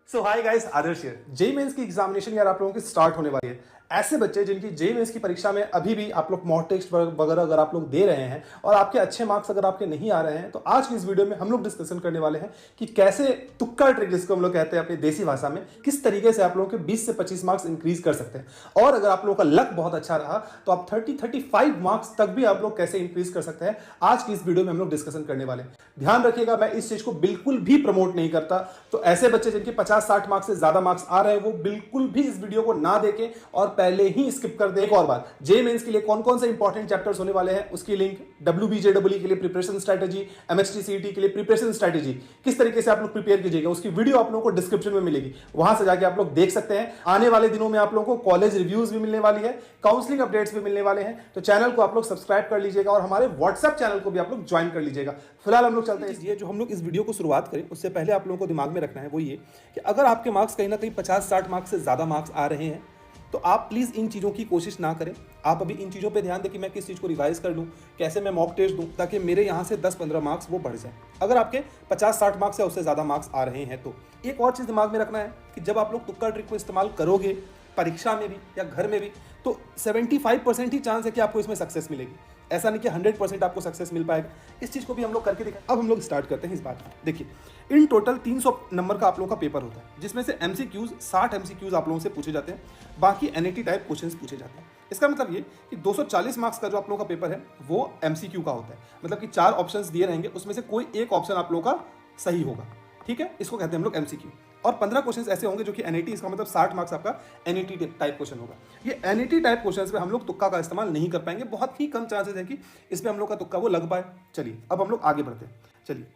So hi guys, Adarsh here. JEE mains की examination यार आप लोगों की स्टार्ट होने वाली है। ऐसे बच्चे जिनकी जेईई मेंस की परीक्षा में अभी भी आप लोग मॉक टेस्ट वगैरह अगर आप लोग दे रहे हैं और आपके अच्छे मार्क्स अगर आपके नहीं आ रहे हैं, तो आज की इस वीडियो में हम लोग डिस्कशन करने वाले हैं कि कैसे तुक्का ट्रिक, जिसको हम लोग कहते हैं अपनी देसी भाषा में, किस तरीके से आप लोगों के 20 से 25 मार्क्स इंक्रीज कर सकते हैं। और अगर आप लोगों का लक बहुत अच्छा रहा तो आप 30-35 मार्क्स तक भी आप लोग कैसे इंक्रीज कर सकते हैं, आज की इस वीडियो में हम लोग डिस्कशन करने वाले हैं। ध्यान रखिएगा, मैं इस चीज को बिल्कुल भी प्रमोट नहीं करता, तो ऐसे बच्चे जिनके 50-60 मार्क्स से ज्यादा मार्क्स आ रहे हैं वो बिल्कुल भी इस वीडियो को ना देखें और पहले ही स्किप कर दें। एक और बात, जेईई मेंस के लिए कौन कौन से इंपॉर्टेंट चैप्टर्स होने वाले हैं उसकी लिंक, WBJEE के लिए प्रिपरेशन स्ट्रेटेजी, MHT CET के लिए प्रिपरेशन स्ट्रेटेजी, किस तरीके से आप लोग प्रिपेयर कीजिएगा, उसकी वीडियो आप लोगों को डिस्क्रिप्शन में मिलेगी, वहां से जाके आप लोग देख सकते हैं। आने वाले दिनों में आप लोगों को कॉलेज रिव्यूज भी मिलने वाली है, काउंसलिंग अपडेट्स भी मिलने वाले हैं, तो चैनल को आप लोग सब्सक्राइब कर लीजिएगा और हमारे व्हाट्सएप चैनल को भी आप लोग ज्वाइन कर लीजिएगा। फिलहाल हम लोग चलते हैं। ये जो हम लोग इस वीडियो को शुरुआत करें उससे पहले आप लोगों को दिमाग में रखना है वो ये कि अगर आपके मार्क्स कहीं ना कहीं 50-60 मार्क्स से ज्यादा मार्क्स आ रहे हैं तो आप प्लीज इन चीजों की कोशिश ना करें। आप अभी इन चीजों पे ध्यान दें कि मैं किस चीज को रिवाइज कर लूं, कैसे मैं मॉक टेस्ट दूं, ताकि मेरे यहां से 10-15 मार्क्स वो बढ़ जाए। अगर आपके 50-60 मार्क्स या उससे ज्यादा मार्क्स आ रहे हैं तो एक और चीज दिमाग में रखना है कि जब आप लोग तुक्का ट्रिक को इस्तेमाल करोगे परीक्षा में भी या घर में भी, तो 75% ही चांस है कि आपको इसमें सक्सेस मिलेगी। ऐसा नहीं कि 100% आपको सक्सेस मिल पाएगा। इस चीज को भी हम लोग करके दिखाएं। अब हम लोग स्टार्ट करते हैं इस बात को। देखिए, इन टोटल 300 नंबर का आप लोगों का पेपर होता है, जिसमें से MCQs 60 MCQs आप लोगों से पूछे जाते हैं, बाकी NAT टाइप क्वेश्चंस पूछे जाते हैं। इसका मतलब ये कि 240 मार्क्स का जो आप लोगों का पेपर है वो MCQ का होता है, मतलब कि 4 ऑप्शंस दिए रहेंगे, उसमें से कोई एक ऑप्शन आप लोगों का सही होगा। ठीक है, इसको कहते हैं हम लोग MCQ। और 15 क्वेश्चंस ऐसे होंगे जो कि NAT, इसका मतलब 60 मार्क्स आपका NAT टाइप क्वेश्चन होगा। ये NAT टाइप क्वेश्चंस पे हम लोग तुक्का का इस्तेमाल नहीं कर पाएंगे, बहुत ही कम चांसेस है कि इस पे हम लोग का तुक्का वो लग पाए। चलिए अब हम लोग आगे बढ़ते हैं। चलिए,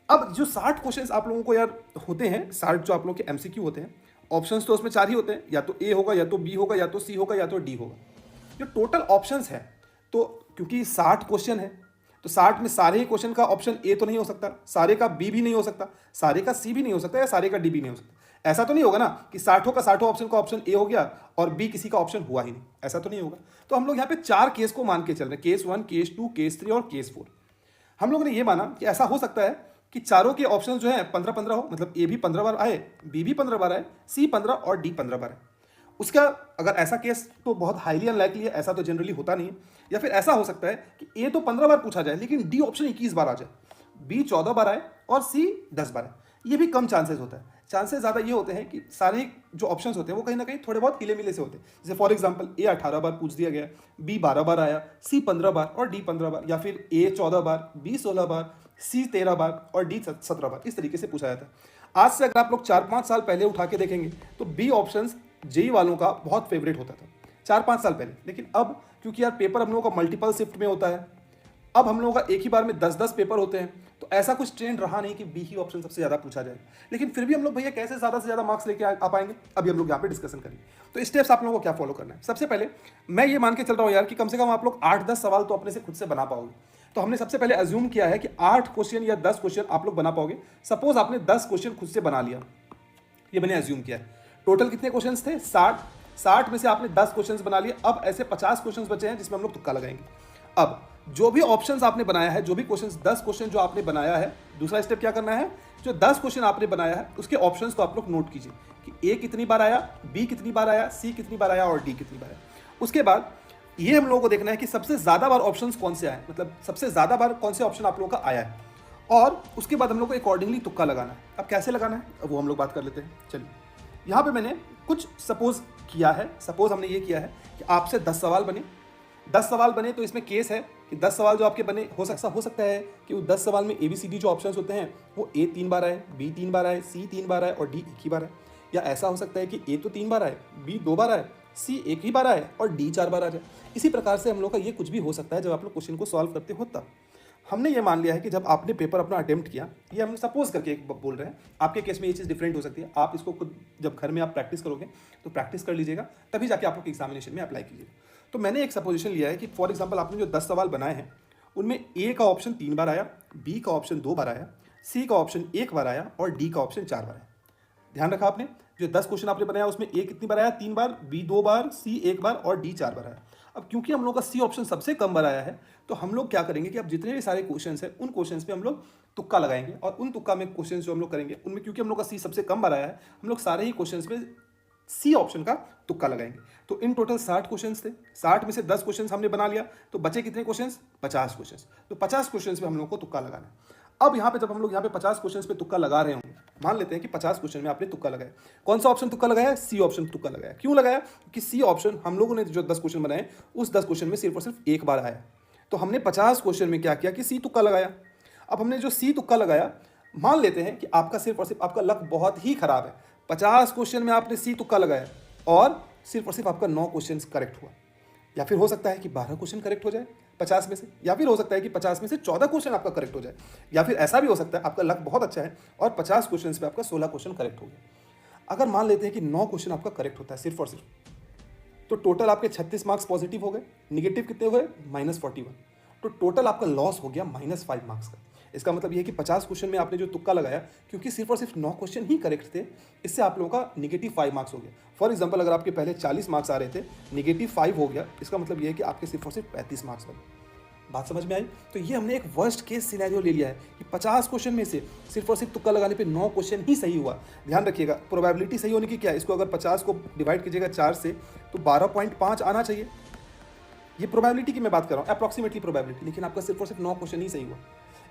अब जो 60 क्वेश्चंस आप लोगों को यार होते हैं, 60 जो आप लोगों के MCQ होते हैं, ऑप्शंस तो उसमें 4 ही होते हैं, या तो A होगा, या तो B होगा, या तो C होगा, या तो D होगा। जो टोटल ऑप्शंस है, तो क्योंकि 60 क्वेश्चन है तो 60 में सारे ही क्वेश्चन का ऑप्शन A तो नहीं हो सकता, सारे का B भी नहीं हो सकता, सारे का C भी नहीं हो सकता, या सारे का D भी नहीं हो सकता। ऐसा तो नहीं होगा ना कि 60 का 60 ऑप्शन का ऑप्शन A हो गया और B किसी का ऑप्शन हुआ ही नहीं, ऐसा तो नहीं होगा। तो हम लोग यहाँ पे 4 केस को मान के चल रहे हैं, केस 1, केस 2, केस 3 और केस 4। हम लोगों ने ये माना कि ऐसा हो सकता है कि चारों के ऑप्शन जो है 15-15 हो, मतलब A भी 15 बार आए, B भी 15 बार आए, C 15 और D 15 बार आए। उसका अगर ऐसा केस तो बहुत हाईली अनलाइकली है, ऐसा तो जनरली होता नहीं है। या फिर ऐसा हो सकता है कि A तो 15 बार पूछा जाए लेकिन D ऑप्शन 21 बार आ जाए, B 14 बार आए और C 10 बार आए। ये भी कम चांसेस होता है। चांसेस ज़्यादा ये होते हैं कि सारे जो ऑप्शंस होते हैं वो कहीं ना कहीं थोड़े बहुत हिले मिले से होते हैं। जैसे फॉर एग्जांपल A 18 बार पूछ दिया गया, B 12 बार आया, C 15 बार और D 15 बार, या फिर A 14 bar, B 16 bar, C 13 बार और D 17 बार, इस तरीके से पूछा जाता है। आज से अगर आप लोग 4-5 साल पहले उठा के देखेंगे तो B ऑप्शंस जेईई वालों का बहुत फेवरेट होता था 4-5 साल पहले। लेकिन अब क्योंकि यार पेपर हम लोगों का मल्टीपल शिफ्ट में होता है, अब हम लोगों का एक ही बार में 10-10 पेपर होते हैं, तो ऐसा कुछ ट्रेंड रहा नहीं कि B ही ऑप्शन सबसे ज़्यादा पूछा जाए। लेकिन फिर भी हम लोग भैया कैसे ज़्यादा से ज़्यादा मार्क्स लेके आ पाएंगे, अभी हम लोग यहाँ पे डिस्कशन करेंगे। तो स्टेप्स आप लोगों को क्या फॉलो करना है। सबसे पहले मैं ये मान के चल रहा हूँ यार कि कम से कम आप लोग 8-10 सवाल तो अपने से खुद से बना पाओगे। तो हमने सबसे पहले अज्यूम किया है कि 8 क्वेश्चन या 10 क्वेश्चन आप लोग बना पाओगे। सपोज आपने 10 क्वेश्चन खुद से बना लिया, ये मैंने अज्यूम किया है। टोटल कितने क्वेश्चन थे? 60 में से आपने 10 क्वेश्चंस बना लिए। अब ऐसे 50 क्वेश्चंस बचे हैं जिसमें हम लोग तुक्का लगाएंगे। अब जो भी ऑप्शंस आपने बनाया है, जो भी क्वेश्चंस 10 क्वेश्चन जो आपने बनाया है, दूसरा स्टेप क्या करना है, जो 10 क्वेश्चन आपने बनाया है उसके ऑप्शंस को आप लोग नोट कीजिए कि A कितनी बार आया, B कितनी बार आया, C कितनी बार आया और D कितनी बार आया। उसके बाद ये हम लोगों को देखना है कि सबसे ज्यादा बार ऑप्शंस कौन से आए, मतलब सबसे ज्यादा बार कौन से ऑप्शन आप लोगों का आया है, और उसके बाद हम लोग को अकॉर्डिंगली तुक्का लगाना है। अब कैसे लगाना है वो हम लोग बात कर लेते हैं। चलिए, यहाँ पे मैंने कुछ सपोज किया है। सपोज हमने ये किया है कि आपसे 10 सवाल बने। 10 सवाल बने तो इसमें केस है कि 10 सवाल जो आपके बने, हो सकता है कि वो 10 सवाल में ABCD जो ऑप्शंस होते हैं वो A 3 बार आए, B 3 बार आए, C 3 बार आए और D 1 ही बार आए। या ऐसा हो सकता है कि A तो 3 बार आए, B 2 बार आए, C 1 ही बार आए और D 4 बार आ जाए। इसी प्रकार से हम लोग का ये कुछ भी हो सकता है जब आप लोग क्वेश्चन को सॉल्व करते हो तब। हमने ये मान लिया है कि जब आपने पेपर अपना अटेम्प्ट किया, ये हम सपोज करके बोल रहे हैं, आपके केस में ये चीज़ डिफरेंट हो सकती है। आप इसको खुद जब घर में आप प्रैक्टिस करोगे तो प्रैक्टिस कर लीजिएगा, तभी जाके आप लोग एग्जामिनेशन में अप्लाई कीजिएगा। तो मैंने एक सपोजिशन लिया है कि फॉर एग्जाम्पल आपने जो 10 सवाल बनाए हैं उनमें A का ऑप्शन 3 बार आया, B का ऑप्शन 2 बार आया, C का ऑप्शन 1 बार आया और D का ऑप्शन 4 बार आया। ध्यान रखा आपने, जो 10 क्वेश्चन आपने बनाया उसमें ए कितनी बार आया, 3 बार, बी 2 बार, सी 1 बार और डी 4 बार आया। अब क्योंकि हम लोग का सी ऑप्शन सबसे कम बार आया है, तो हम लोग क्या करेंगे कि अब जितने भी सारे क्वेश्चन हैं उन क्वेश्चन पे हम लोग तुक्का लगाएंगे, और उन तुक्का में क्वेश्चन जो हम लोग करेंगे उनमें क्योंकि हम लोग का सी सबसे कम बार आया है, हम लोग सारे ही क्वेश्चन पे सी ऑप्शन का तुक्का लगाएंगे। तो इन टोटल 60 क्वेश्चन थे, 60 में से 10 क्वेश्चन हमने बना लिया, तो बचे कितने क्वेश्चन, 50 क्वेश्चन। तो 50 क्वेश्चन पे हम लोग को तुक्का लगाना है। अब यहाँ पे जब हम लोग यहाँ पे 50 क्वेश्चन पे तुक्का लगा रहे होंगे, मान लेते हैं कि 50 क्वेश्चन में आपने तुक्का लगाया, कौन सा ऑप्शन तुक्का लगाया, सी ऑप्शन तुक्का लगाया। क्यों लगाया, क्योंकि सी ऑप्शन हम लोगों ने जो 10 क्वेश्चन बनाए उस 10 क्वेश्चन में सिर्फ और सिर्फ एक बार आया, तो हमने 50 क्वेश्चन में क्या किया कि सी तुक्का लगाया। अब हमने जो सी तुक्का लगाया, मान लेते हैं कि आपका सिर्फ और सिर्फ आपका लक बहुत ही खराब है, 50 क्वेश्चन में आपने सी तुक्का लगाया और सिर्फ आपका 9 क्वेश्चन करेक्ट हुआ, या फिर हो सकता है कि 12 क्वेश्चन करेक्ट हो जाए 50 में से, या फिर हो सकता है कि 50 में से 14 क्वेश्चन आपका करेक्ट हो जाए, या फिर ऐसा भी हो सकता है आपका लक बहुत अच्छा है और 50 क्वेश्चन पे आपका 16 क्वेश्चन करेक्ट हो गया। अगर मान लेते हैं कि 9 क्वेश्चन आपका करेक्ट होता है सिर्फ और सिर्फ, तो टोटल आपके 36 मार्क्स पॉजिटिव हो गए, निगेटिव कितने हुए, -41, तो टोटल आपका लॉस हो गया -5 मार्क्स का। इसका मतलब ये है कि 50 क्वेश्चन में आपने जो तुक्का लगाया, क्योंकि सिर्फ और सिर्फ 9 क्वेश्चन ही करेक्ट थे, इससे आप लोगों का -5 मार्क्स हो गया। फॉर एग्जांपल, अगर आपके पहले 40 मार्क्स आ रहे थे, -5 हो गया, इसका मतलब ये है कि आपके सिर्फ और सिर्फ 35 मार्क्स बने। बात समझ में आई? तो ये हमने एक वर्स्ट केस सिनेरियो ले लिया है कि 50 क्वेश्चन में से सिर्फ और सिर्फ तुक्का लगाने पे 9 क्वेश्चन ही सही हुआ। ध्यान रखिएगा, प्रोबेबिलिटी सही होने की क्या है, इसको अगर 50 को डिवाइड कीजिएगा 4 से तो 12.5 आना चाहिए। ये प्रोबेबिलिटी की मैं बात कर रहा हूँ, अप्रॉक्सीमेटली प्रोबेबिलिटी, लेकिन आपका सिर्फ और सिर्फ 9 क्वेश्चन ही सही हुआ।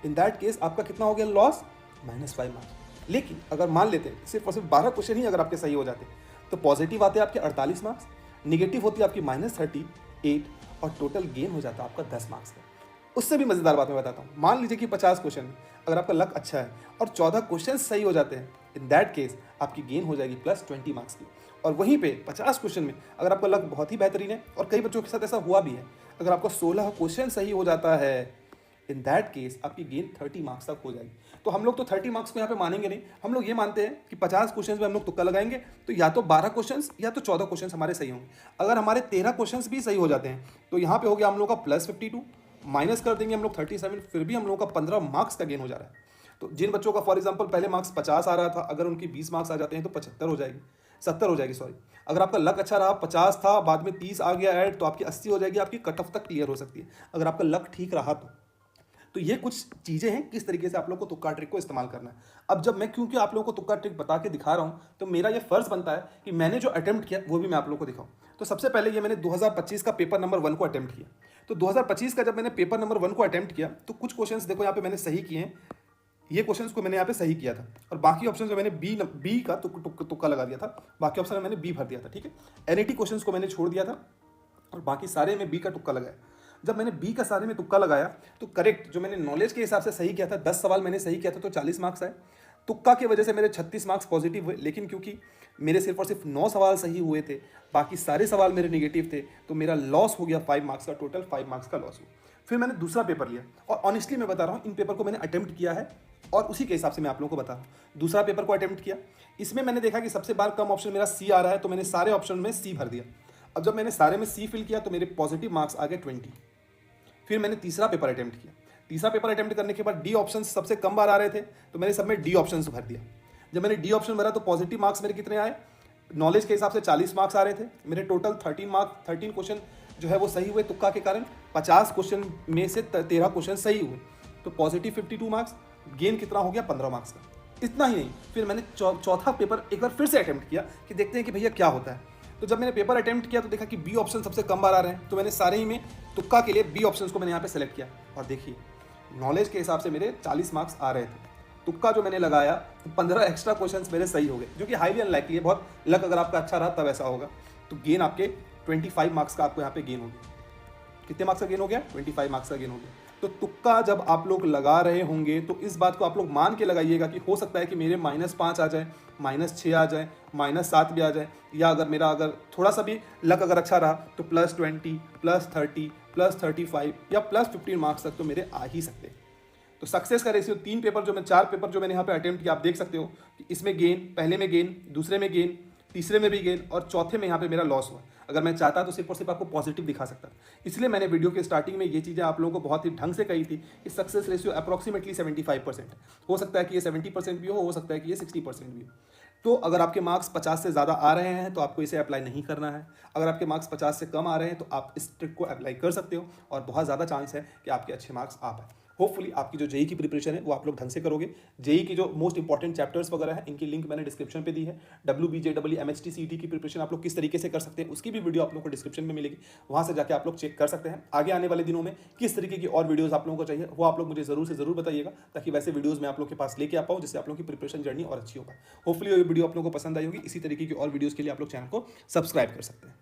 इन दैट केस आपका कितना हो गया लॉस, -5 मार्क्स। लेकिन अगर मान लेते हैं सिर्फ और सिर्फ 12 क्वेश्चन ही अगर आपके सही हो जाते तो पॉजिटिव आते आपके 48 मार्क्स, निगेटिव होती आपकी -38 और टोटल गेन हो जाता आपका 10 मार्क्स का। उससे भी मज़ेदार बात मैं बताता हूँ, मान लीजिए कि 50 क्वेश्चन में अगर आपका लक अच्छा है और 14 क्वेश्चन सही हो जाते हैं, इन दैट केस आपकी गेन हो जाएगी +20 मार्क्स की। और वहीं पे 50 क्वेश्चन में अगर आपका लक बहुत ही बेहतरीन है, और कई बच्चों के साथ ऐसा हुआ भी है, अगर आपका 16 क्वेश्चन सही हो जाता है, इन दैट केस आपकी गेन 30 मार्क्स तक हो जाएगी। तो हम लोग तो 30 मार्क्स को यहाँ पे मानेंगे नहीं, हम लोग ये मानते हैं कि 50 क्वेश्चन में हम लोग तुक्का लगाएंगे, तो या तो 12 क्वेश्चन या तो 14 क्वेश्चन हमारे सही होंगे। अगर हमारे 13 क्वेश्चन भी सही हो जाते हैं तो यहाँ पे हो गया हम लोग का +52, माइनस कर देंगे हम लोग 37, फिर भी हम लोग का 15 मार्क्स का गेन हो जा रहा है। तो जिन बच्चों का फॉर एग्जाम्पल पहले मार्क्स 50 आ रहा था, अगर उनकी 20 मार्क्स आ जाते हैं तो 75 हो जाएगी, 70 हो जाएगी सॉरी। अगर आपका लक अच्छा रहा, 50 था, बाद में 30 आ गया ऐड, तो आपकी 80 हो जाएगी, आपकी कट ऑफ तक क्लियर हो सकती है अगर आपका लक ठीक रहा तो ये कुछ चीज़ें हैं किस तरीके से आप लोग को तुक्का ट्रिक को इस्तेमाल करना है। अब जब मैं क्योंकि आप लोगों को तुक्का ट्रिक बता के दिखा रहा हूँ, तो मेरा ये फर्ज बनता है कि मैंने जो अटेम्प्ट किया वो भी मैं आप लोगों को दिखाऊं। तो सबसे पहले ये मैंने 2025 का पेपर नंबर 1 को अटेम्प्ट किया। तो 2025 का जब मैंने पेपर नंबर 1 को अटेम्प्ट किया तो कुछ क्वेश्चंस देखो यहाँ पे मैंने सही किए हैं, ये क्वेश्चंस को मैंने यहाँ पे सही किया था, और बाकी ऑप्शन में मैंने बी का तुक्का लगा दिया था, बाकी ऑप्शन में मैंने बी भर दिया था, ठीक है। एनईटी क्वेश्चंस को मैंने छोड़ दिया था और बाकी सारे में बी का तुक्का लगाया। जब मैंने बी का सारे में तुक्का लगाया तो करेक्ट जो मैंने नॉलेज के हिसाब से सही किया था, 10 सवाल मैंने सही किया था तो 40 मार्क्स आए। तुक्का की वजह से मेरे 36 मार्क्स पॉजिटिव हुए, लेकिन क्योंकि मेरे सिर्फ और सिर्फ 9 सवाल सही हुए थे, बाकी सारे सवाल मेरे निगेटिव थे, तो मेरा लॉस हो गया 5 मार्क्स का, टोटल 5 मार्क्स का लॉस हुआ। फिर मैंने दूसरा पेपर लिया, और ऑनेस्टली मैं बता रहा हूँ इन पेपर को मैंने अटेम्प्ट किया है और उसी के हिसाब से मैं आप लोगों को बता रहा हूँ। दूसरा पेपर को अटेम्प्ट किया, इसमें मैंने देखा कि सबसे बार कम ऑप्शन मेरा सी आ रहा है, तो मैंने सारे ऑप्शन में सी भर दिया। अब जब मैंने सारे में सी फिल किया तो मेरे पॉजिटिव मार्क्स आ गए 20। फिर मैंने तीसरा पेपर अटेम्प्ट किया, तीसरा पेपर अटेम्प्ट करने के बाद डी ऑप्शन सबसे कम बार आ रहे थे, तो मैंने सब में डी ऑप्शन भर दिया। जब मैंने डी ऑप्शन भरा तो पॉजिटिव मार्क्स मेरे कितने आए, नॉलेज के हिसाब से 40 मार्क्स आ रहे थे, मेरे टोटल 13 क्वेश्चन जो है वो सही हुए तुक्का के कारण। 50 क्वेश्चन में से 13 क्वेश्चन सही हुए, तो पॉजिटिव 52 मार्क्स, गेन कितना हो गया 15 मार्क्स का। इतना ही नहीं, फिर मैंने चौथा पेपर एक बार फिर से अटेम्प्ट किया कि देखते हैं कि भैया क्या होता है। तो जब मैंने पेपर अटेम्प्ट किया तो देखा कि बी ऑप्शन सबसे कम बार आ रहे हैं, तो मैंने सारे ही में तुक्का के लिए बी ऑप्शंस को मैंने यहाँ पे सेलेक्ट किया, और देखिए नॉलेज के हिसाब से मेरे 40 मार्क्स आ रहे थे, तुक्का जो मैंने लगाया 15 एक्स्ट्रा क्वेश्चंस मेरे सही हो गए, जो कि हाईली अनलाइकली है, बहुत लक अगर आपका अच्छा रहा तब ऐसा होगा। तो गेन आपके 25 मार्क्स का आपको यहाँ पे गेन हो गया। कितने मार्क्स का गेन हो गया, 25 मार्क्स का गेन हो गया। तो तुक्का जब आप लोग लगा रहे होंगे तो इस बात को आप लोग मान के लगाइएगा कि हो सकता है कि मेरे -5 आ जाए, -6 आ जाए, -7 भी आ जाए, या अगर थोड़ा सा भी लक अगर अच्छा रहा तो +20, +30, +35 या +15 मार्क्स तक तो मेरे आ ही सकते हैं। तो सक्सेस का रेशियो 4 पेपर जो मैंने यहाँ पे अटेम्प्ट किया, आप देख सकते हो कि इसमें गेन, पहले में गेन, दूसरे में गेन, तीसरे में भी गेन, और चौथे में यहाँ पे मेरा लॉस हुआ। अगर मैं चाहता तो सिर्फ और सिर्फ आपको पॉजिटिव दिखा सकता, इसलिए मैंने वीडियो के स्टार्टिंग में ये चीज़ें आप लोगों को बहुत ही ढंग से कही थी कि सक्सेस रेशियो अप्रॉक्सीमेटली 75% हो सकता है कि ये 70% भी हो सकता है कि ये 60% भी हो। तो अगर आपके मार्क्स 50 से ज़्यादा आ रहे हैं तो आपको इसे अप्लाई नहीं करना है। अगर आपके मार्क्स 50 से कम आ रहे हैं तो आप इस ट्रिक को अप्लाई कर सकते हो और बहुत ज़्यादा चांस है कि आपके अच्छे मार्क्स आ पाए। होपफुली आपकी जो जेई की प्रिपरेशन है वो आप लोग ढंग से करोगे। जेई की जो मोस्ट इंपॉर्टेंट चैप्टर्स वगैरह है इनकी लिंक मैंने डिस्क्रिप्शन पे दी है। WBJEE MHT CET की प्रिपरेशन आप लोग किस तरीके से कर सकते हैं उसकी भी वीडियो आप लोग को डिस्क्रिप्शन में मिलेगी, वहाँ से जाके आप लोग चेक कर सकते हैं। आगे आने वाले दिनों में किस तरीके की और वीडियोस आप लोगों को चाहिए वो आप लोग मुझे जरूर से जरूर बताइएगा, ताकि वैसे वीडियोस मैं आप लोग के पास लेके आ पाऊँ जिससे आप लोग की प्रिपरेशन जर्नी और अच्छी हो पाए। होपफुली ये वीडियो आप लोगों को पसंद आई होगी। इसी तरीके की और वीडियोस के लिए आप लोग चैनल को सब्सक्राइब कर सकते हैं।